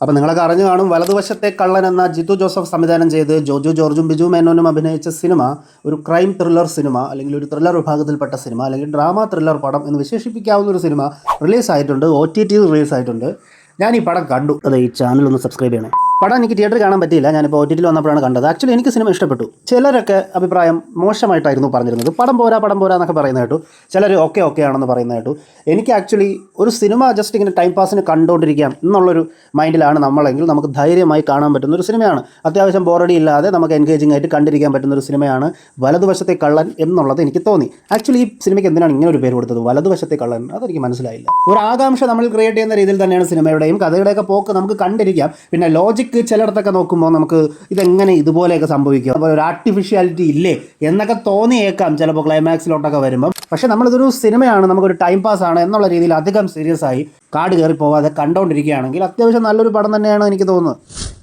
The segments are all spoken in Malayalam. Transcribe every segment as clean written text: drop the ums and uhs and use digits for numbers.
അപ്പോൾ നിങ്ങളൊക്കെ അറിഞ്ഞു കാണും, വലതുവശത്തെ കള്ളൻ എന്ന ജിത്തു ജോസഫ് സംവിധാനം ചെയ്ത് ജോജു ജോർജും ബിജു മേനോനും അഭിനയിച്ച സിനിമ ഒരു ക്രൈം ത്രില്ലർ സിനിമ, അല്ലെങ്കിൽ ഒരു ത്രില്ലർ വിഭാഗത്തിൽപ്പെട്ട സിനിമ, അല്ലെങ്കിൽ ഡ്രാമ ത്രില്ലർ പടം എന്ന് വിശേഷിപ്പിക്കാവുന്ന ഒരു സിനിമ റിലീസായിട്ടുണ്ട്. OTT റിലീസായിട്ടുണ്ട്. ഞാൻ ഈ പടം കണ്ടു. അതെ, ഈ ചാനൽ ഒന്ന് സബ്സ്ക്രൈബ് ചെയ്യണേ. പടം എനിക്ക് തിയേറ്ററിൽ കാണാൻ പറ്റിയില്ല, ഞാനിപ്പോൾ OTT വന്നപ്പോഴാണ് കണ്ടത്. ആക്ച്വലി എനിക്ക് സിനിമ ഇഷ്ടപ്പെട്ടു. ചിലരൊക്കെ അഭിപ്രായം മോശമായിട്ടായിരുന്നു പറഞ്ഞിരുന്നത്. പടം പോരാ എന്നൊക്കെ പറയുന്നത് കേട്ടു. ചിലർ ഓക്കെ ആണെന്ന് പറയുന്നത് കേട്ടു. എനിക്ക് ആക്ച്വലി ഒരു സിനിമ ജസ്റ്റ് ഇങ്ങനെ ടൈം പാസിന് കണ്ടുകൊണ്ടിരിക്കാം എന്നുള്ളൊരു മൈൻഡിലാണ് നമ്മളെങ്കിൽ നമുക്ക് ധൈര്യമായി കാണാൻ പറ്റുന്ന ഒരു സിനിമയാണ്. അത്യാവശ്യം ബോറടി ഇല്ലാതെ നമുക്ക് എൻഗേജിംഗ് ആയിട്ട് കണ്ടിരിക്കാൻ പറ്റുന്ന ഒരു സിനിമയാണ് വലതുവശത്തെ കള്ളൻ എന്നുള്ളത് എനിക്ക് തോന്നി. ആക്ച്വലി ഈ സിനിമയ്ക്ക് എന്തിനാണ് ഇങ്ങനെ ഒരു പേര് കൊടുത്തത്, വലതുവശത്തെ കള്ളൻ? അതെനിക്ക് മനസ്സിലായില്ല. ഒരു ആകാംക്ഷ നമ്മൾ ക്രിയേറ്റ് ചെയ്യുന്ന രീതിയിൽ തന്നെയാണ് സിനിമയുടെയും കഥയുടെയൊക്കെ പോക്ക് നമുക്ക് കണ്ടിരിക്കാം. പിന്നെ ലോജിക്ക് ചിലയിടത്തൊക്കെ നോക്കുമ്പോൾ നമുക്ക് ഇതെങ്ങനെ ഇതുപോലെയൊക്കെ സംഭവിക്കും, അപ്പോൾ ഒരു ആർട്ടിഫിഷ്യാലിറ്റി ഇല്ലേ എന്നൊക്കെ തോന്നിയേക്കാം ചിലപ്പോൾ ക്ലൈമാക്സിലോട്ടൊക്കെ വരുമ്പം. പക്ഷേ നമ്മളിതൊരു സിനിമയാണ്, നമുക്കൊരു ടൈം പാസ് ആണ് എന്നുള്ള രീതിയിൽ അധികം സീരിയസ് ആയി കാട് കയറി പോവാതെ കണ്ടുകൊണ്ടിരിക്കുകയാണെങ്കിൽ അത്യാവശ്യം നല്ലൊരു പടം തന്നെയാണ് എനിക്ക് തോന്നുന്നത്.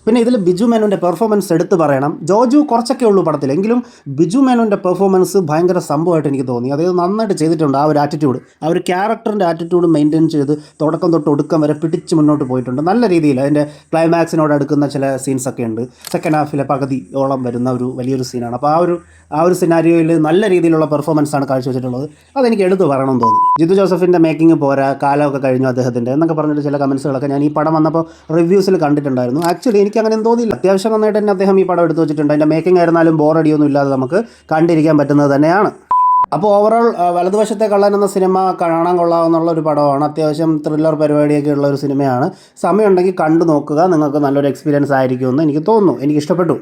പിന്നെ ഇതിൽ ബിജു മേനോൻ്റെ പെർഫോമൻസ് എടുത്ത് പറയണം. ജോജു കുറച്ചൊക്കെ ഉള്ളൂ പടത്തിൽ, എങ്കിലും ബിജു മേനോൻ്റെ പെർഫോമൻസ് ഭയങ്കര സംഭവമായിട്ട് എനിക്ക് തോന്നി. അതായത് നന്നായിട്ട് ചെയ്തിട്ടുണ്ട്. ആ ഒരു ആറ്റിറ്റ്യൂഡ്, ആ ഒരു ക്യാരക്ടറിൻ്റെ ആറ്റിറ്റ്യൂഡ് മെയിൻറ്റെയിൻ ചെയ്ത് തുടക്കം തൊട്ട് ഒടുക്കം വരെ പിടിച്ച് മുന്നോട്ട് പോയിട്ടുണ്ട് നല്ല രീതിയിൽ. അതിൻ്റെ ക്ലൈമാക്സിനോട് അടുക്കുന്ന ചില സീൻസൊക്കെ ഉണ്ട്. സെക്കൻഡ് ഹാഫിലെ പകുതിയോളം വരുന്ന ഒരു വലിയൊരു സീനാണ്. അപ്പോൾ ആ ഒരു സിനാരിയോയിൽ നല്ല രീതിയിലുള്ള പെർഫോമൻസാണ് കാഴ്ചവെച്ചിട്ടുള്ളത്. അതെനിക്ക് എടുത്ത് പറയണമെന്ന് തോന്നി. ജിത്തു ജോസഫിൻ്റെ മേക്കിംഗ് പോരാ, കാലമൊക്കെ കഴിഞ്ഞു അദ്ദേഹത്തിൻ്റെ എന്നൊക്കെ പറഞ്ഞിട്ട് ചില കമൻസുകളൊക്കെ ഞാൻ ഈ പടം വന്നപ്പോൾ റിവ്യൂസിൽ കണ്ടിട്ടുണ്ടായിരുന്നു. ആക്ച്വലി എനിക്ക് അങ്ങനെ തോന്നിയില്ല. അത്യാവശ്യം നന്നായിട്ട് തന്നെ അദ്ദേഹം ഈ പടം എടുത്ത് വെച്ചിട്ടുണ്ട്. അതിൻ്റെ മേക്കിംഗ് ആയിരുന്നാലും ബോറടിയൊന്നും ഇല്ലാതെ നമുക്ക് കണ്ടിരിക്കാൻ പറ്റുന്നത് തന്നെയാണ്. അപ്പോൾ ഓവറോൾ വലതുവശത്തെ കള്ളൻ എന്ന സിനിമ കാണാൻ കൊള്ളാവുന്നുള്ള ഒരു പടമാണ്. അത്യാവശ്യം ത്രില്ലർ പരിപാടിയൊക്കെ ഉള്ള ഒരു സിനിമയാണ്. സമയമുണ്ടെങ്കിൽ കണ്ടു നോക്കുക, നിങ്ങൾക്ക് നല്ലൊരു എക്സ്പീരിയൻസ് ആയിരിക്കുമെന്ന് എനിക്ക് തോന്നുന്നു. എനിക്ക് ഇഷ്ടപ്പെട്ടു.